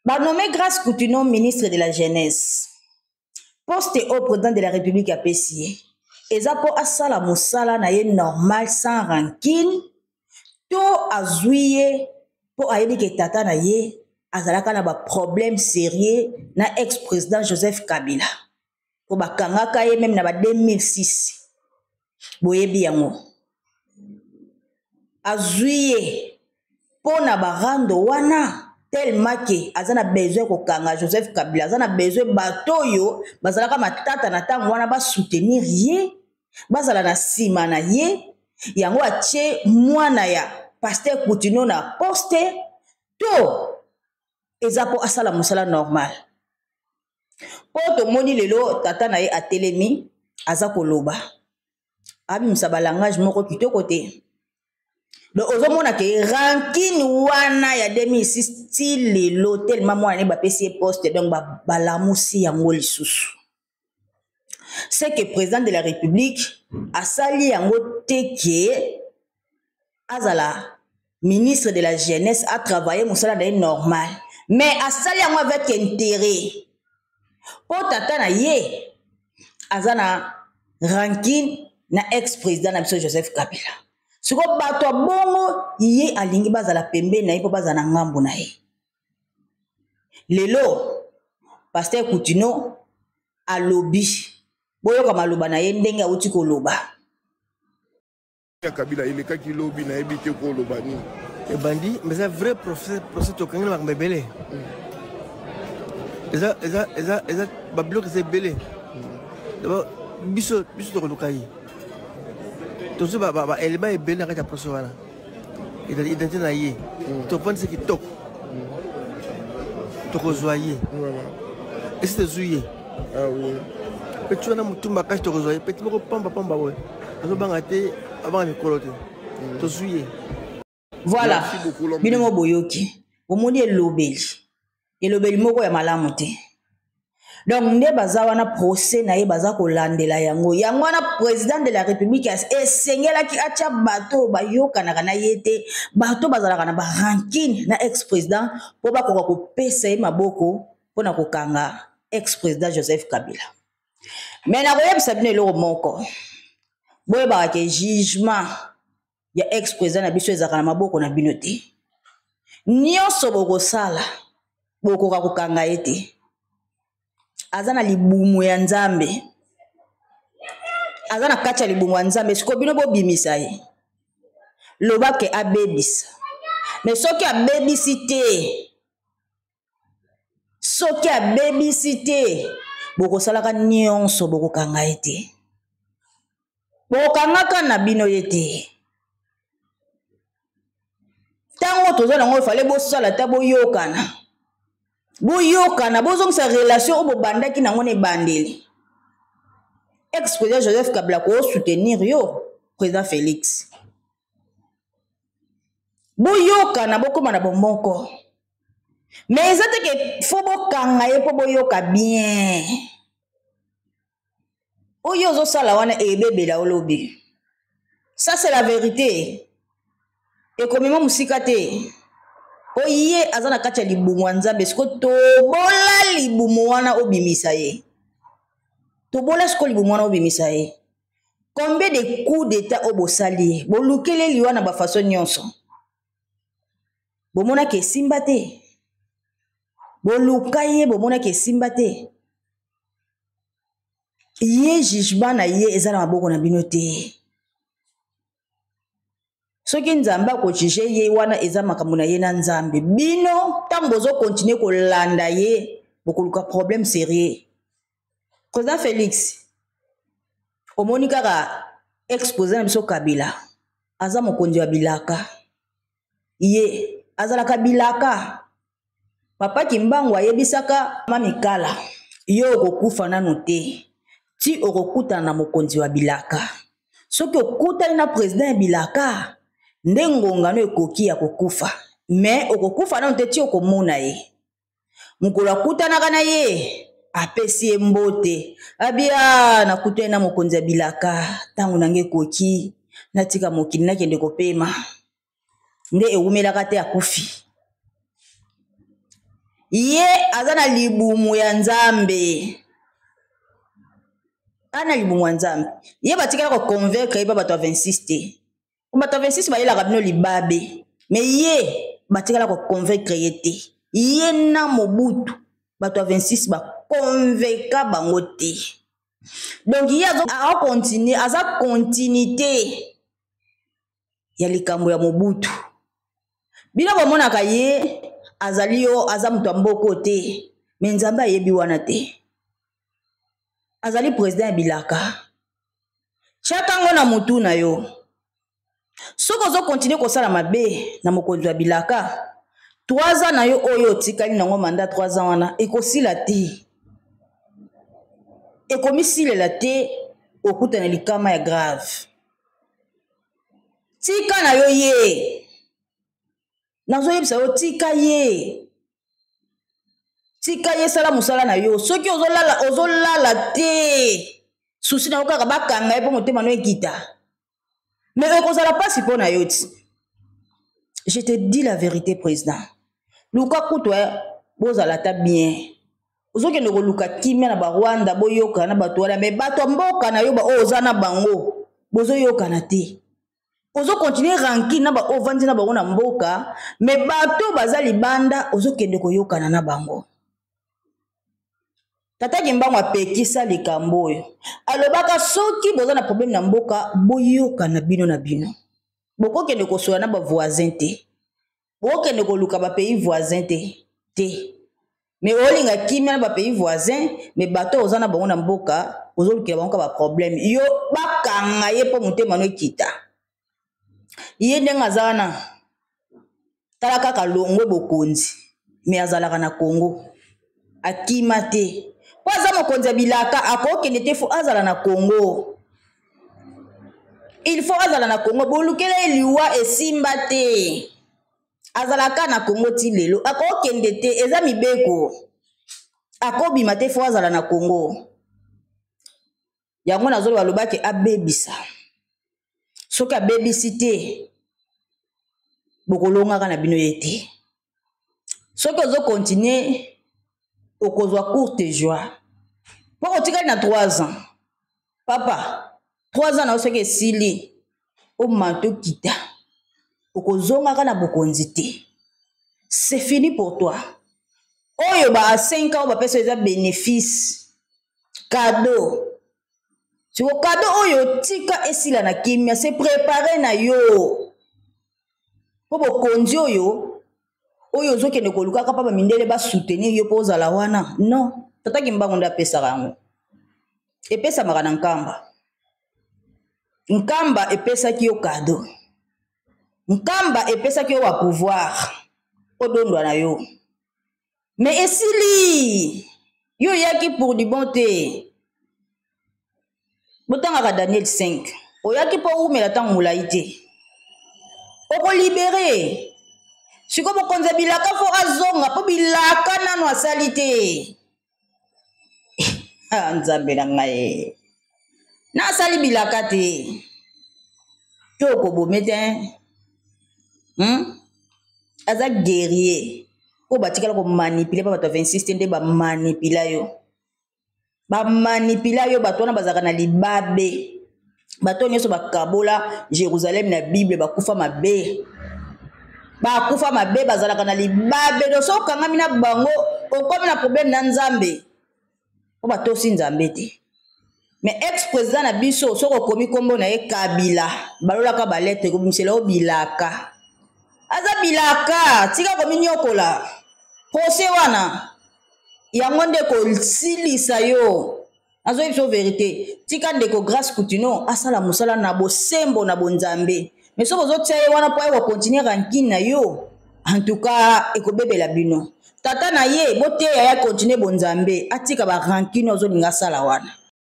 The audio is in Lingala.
Bah nommé Grace Coutinho ministre de la jeunesse. Poste au président de la République à Pessie. Ezapo asala musala na ye normal sans rancune. To azuye po ayebi ke tata na ye azalaka na ba problème sérieux na ex-président Joseph Kabila. Po bakangaka ye même na ba 2006. Boyebi yango. Azuye po na barando wana tellement que azana besoin ko kanga Joseph Kabila azana besoin batoyo bazalaka matata na tango wana ba soutenir ye bazala na sima na ye yango atie mwana ya pasteur Coutinho na poste to ezapo asala musala normal po to moni lelo tata na ye atelemi aza koloba abi musabalangage moko kitoko te. Donc, ozomona ke rancune wana ya 2006 style lo tellement mwana ne ba pesi poste donc ba lamusi yango lisusu. C'est que président de la République a sali yango teke azala ministre de la jeunesse a travaillé musala na normal mais a sali yango avec intérêt. Po tata na ye azana rancune na ex-président na biso Joseph Kabila. Siko bato bongo ye alingi bazala pembe na ye po bazana ngambo na ye. Lelo pasteur Coutinho alobi boyo kama maloba na ye ndenge auti ko loba. Kabila il est qui lobi na ebité ko loba ni. E bandi mais c'est vrai professeur to kangela ba mbebele. Eza bablo que c'est belé. D'abord biso to lokai. Tout ça, elle est belle dans la personne. Il est identité naïe. Tu penses que top. Tu rejoins. Et c'est zouillé. Ah oui. Et tu as un tout macage te rejoins. Petit peu pamba pamba ouais. Tu vas bangater avant de coloter. Tu zouillé. Voilà. Binomo boyoki. Au monde est lobeli. Et lobeli moko ya malamu te. Donc, ne baza wana procès na ye baza ko landela yango. Yango wana président de la République esengela ki atia bato ba yokana kana yete bato bazala na ba rancune na ex-président po ba ko pesa ye maboko pona ko kanga ex-président Joseph Kabila. Mais na koyebisa bino eloko moko. Boye ba ke jugement ya ex-président na biso ezaka na maboko na bino te. Nyonso boko sala boko ka ko kanga yete. Azana libumu ya nzambe azana kacha libumu ya nzambe siko bino bo bimisa ye loba ke abebisa mais soki abebisi te boko salaka nyonso boko kanga ete boko kangaka na bino yete tango tozo nango fale bo sala ta bo yokana boyokana bozongisa relation obo bandaki nango ne bandeli ex-président Joseph Kabila ko soutenir yo président Félix boyokana bokoma na bomboko mais ezate ke fo bokanga ye po boyoka bien oyo ozosala wana ebebela olobi ça c'est la vérité ekomema musika te oye azana kacha libumu nzambe siko tobola libumu wana obimisa ye tobola siko libumu wana obimisa ye combien de coups d'état obosali bolukele liwa na ba façon nyonso bomona ke simba te bolukaye bomona ke simba te ye jugement na ye ezala maboko na bino te. Soki nzambe ko juge ye wana eza makambo na ye na nzambe bino tango bozo continuer ko landa ye bokoluka problème sérieux. Président Félix omoni kaka exposé na biso Kabila aza mokonzi wa bilaka ye azalaka bilaka papa Kimbangu ayebisaka mamikala yo okokufa nano te ti okokutana na mokonzi wa bilaka soki okutani na président ya bilaka ndengonga no ekoki ya kokufa mais okokufa na nteti okomona ye mukolo akutanaka na ye apesi ye mbote abia nakutani na mokonzi ya bilaka tango nange ekoki natika mokili nakende kopema nde ewumelaka te akufi ye azana libumu ya nzambe ana libumu ya nzambe ye batikala ko convaincre ye bato 26 te bato 26 bayelaka bino libabe mais ye batikala ko convaincre ye te ye na Mobutu bato 26 ba convaincre bango te donc ye a continuer aza continuité ya likambo ya Mobutu bino bomonaka ye azali yo aza mutu mboko te mais nzambe ayebi wana te azali président ya bilaka chatango na mutu na yo soko zo continuer kosala mabe na mokonzi ya bilaka 3 ans na yo oyo tikali nango mandat 3 ans wana ekosila te ekomisilela te okuta na likama ya grave tika na yo ye nazoyebisa yo tika ye sala musala na yo soki ozolala te susi na yo kaka bakanga ye mpo motema no ekita mais ekozala pasi mpo na yo ti je te dis la vérité président luka kutu bozala ta bien ozokende koluka kimia na barwanda boyokana na bato wana mais bato mboka na yo oyo oza na bango bozoyokana te ozokontinue ranki na baovandi na bango na mboka mais bato baza libanda ozokende koyokana na bango tata Kimbangu apekisa likambo oyo alobaka soki boza na problème na mboka boyokana bino na bino bokokende kosola na bavoisin te bokokende koluka bapays voisin te mais olinga kimia na bapays voisin mais bato oza na bango na mboka ozolukela bango ka baproblème yo bakanga ye mpo motema no ekita ye ndenge aza wana tala kaka longwe bokonzi mais azalaka na Congo akima te po aza mokonzi ya bilaka akokende te fo azala na Congo il faut azala na Congo bolukela ye liwa esimba te azalaka na Congo ti lelo akokende te eza mibeko akobima te fo azala na Congo yango nazolo balobaki abebisa soki abebisi te bokolongaka na bino ye te soki ozokontinue okozwa courte joie mpo kotikali na 3 ans papa 3 ans na soki esili omanto kita okozongaka na bokonzi te c'est fini pour toi oyo ba 5 ans bapesa eza bénéfice cadeau siko cadeau oyo tika esila na kimia c'est préparé na yo po bokonzi oyo ozokende kolukaka pa bamindele basoutenir yo po ozala wana non tata Kimbangu nde apesaka yango epesamaka na nkamba epesaki yo cadeau nkamba epesaki yo wa pouvoir odondwa na yo mais esili yo yaki pour du bon te botangaka Daniel 5 oyaki po umela ntango molai te okolibere siko bokonzi bilaka fo azonga po bilaka nano asali te nzambe na ngai na asali bilaka te to okobome te aza guerrier po batikala komanipule pa bato 26 te nde bamanipula yo bato wana bazalaka na libabe bato nyonso bakabola Jérusalem na Bible bakufa mabe bazalaka na libabe do so kangami na bango okomi na problème na nzambe po batosi nzambe te mais ex-président na biso soko komi kombo na ye Kabila balolaka balette komisela o bilaka aza bilaka tika komi nyokola procès wana yango nde kosilisa yo azoyi biso vérité tika ndeko Grâce Coutinho asala musala na bosembo na bonzambe mais soko ozotia ye wana po aye kokontinue rankine na yo en tout cas ekobebela bino tata na ye boteya ya continue bonzambe atika barankine ozolinga asala wana